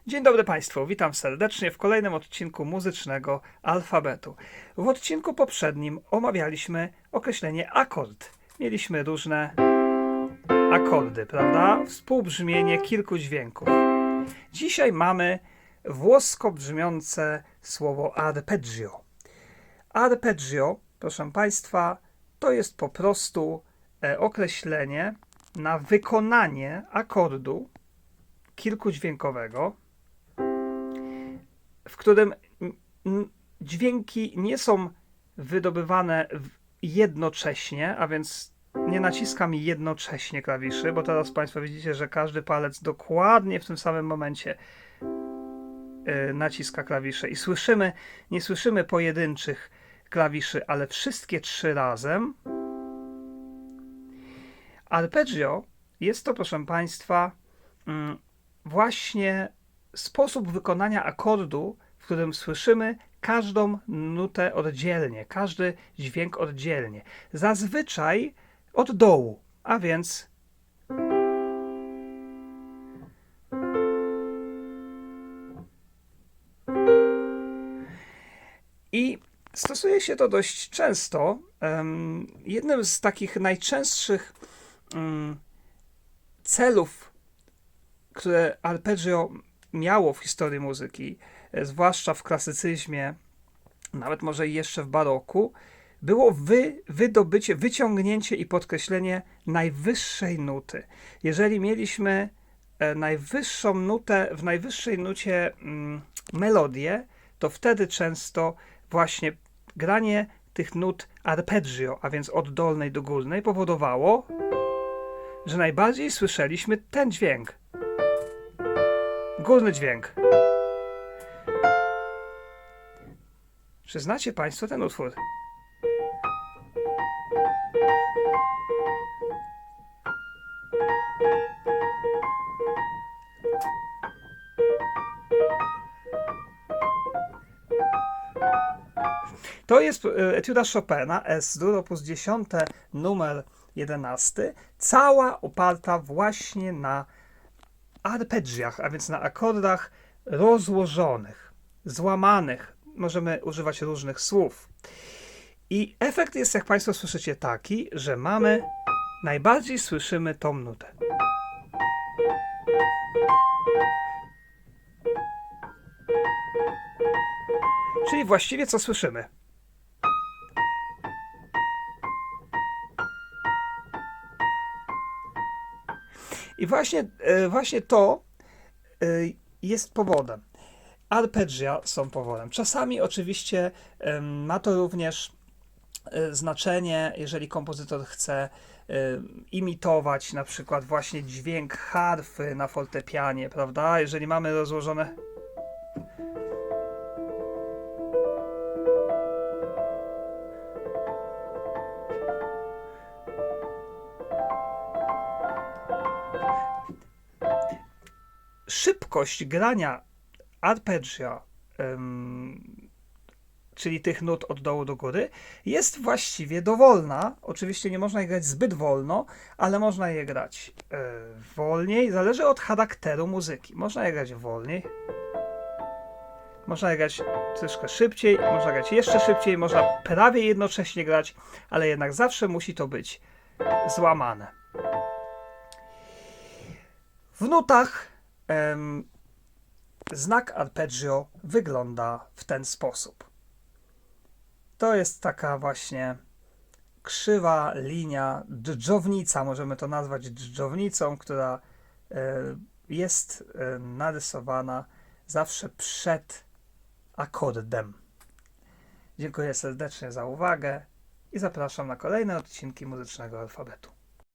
Dzień dobry Państwu, witam serdecznie w kolejnym odcinku muzycznego alfabetu. W odcinku poprzednim omawialiśmy określenie akord. Mieliśmy różne akordy, prawda? Współbrzmienie kilku dźwięków. Dzisiaj mamy włosko brzmiące słowo arpeggio. Arpeggio, proszę Państwa, to jest po prostu określenie na wykonanie akordu kilkudźwiękowego, w którym dźwięki nie są wydobywane jednocześnie, a więc nie naciskam jednocześnie klawiszy, bo teraz Państwo widzicie, że każdy palec dokładnie w tym samym momencie naciska klawisze i nie słyszymy pojedynczych klawiszy, ale wszystkie trzy razem. Arpeggio jest to, proszę Państwa, właśnie sposób wykonania akordu, w którym słyszymy każdą nutę oddzielnie, każdy dźwięk oddzielnie. Zazwyczaj od dołu, a więc i stosuje się to dość często. Jednym z takich najczęstszych celów, które arpeggio miało w historii muzyki, zwłaszcza w klasycyzmie, nawet może i jeszcze w baroku, było wydobycie, wyciągnięcie i podkreślenie najwyższej nuty. Jeżeli mieliśmy najwyższą nutę, w najwyższej nucie melodię, to wtedy często właśnie granie tych nut arpeggio, a więc od dolnej do górnej, powodowało, że najbardziej słyszeliśmy ten dźwięk. Górny dźwięk. Czy znacie Państwo ten utwór? To jest etiuda Chopina S-dur, op. 10, numer 11, cała oparta właśnie na arpeggiach, a więc na akordach rozłożonych, złamanych. Możemy używać różnych słów. I efekt jest, jak Państwo słyszycie, taki, że najbardziej słyszymy tą nutę. Czyli właściwie co słyszymy? I właśnie to jest powodem. Arpeggia są powodem. Czasami oczywiście ma to również znaczenie, jeżeli kompozytor chce imitować na przykład właśnie dźwięk harfy na fortepianie, prawda? Jeżeli mamy rozłożone... Szybkość grania arpeggia, czyli tych nut od dołu do góry, jest właściwie dowolna. Oczywiście nie można je grać zbyt wolno, ale można je grać wolniej. Zależy od charakteru muzyki. Można je grać wolniej, można je grać troszkę szybciej, można grać jeszcze szybciej, można prawie jednocześnie grać, ale jednak zawsze musi to być złamane. W nutach znak arpeggio wygląda w ten sposób. To jest taka właśnie krzywa linia, dżdżownica, możemy to nazwać dżdżownicą, która jest narysowana zawsze przed akordem. Dziękuję serdecznie za uwagę i zapraszam na kolejne odcinki muzycznego alfabetu.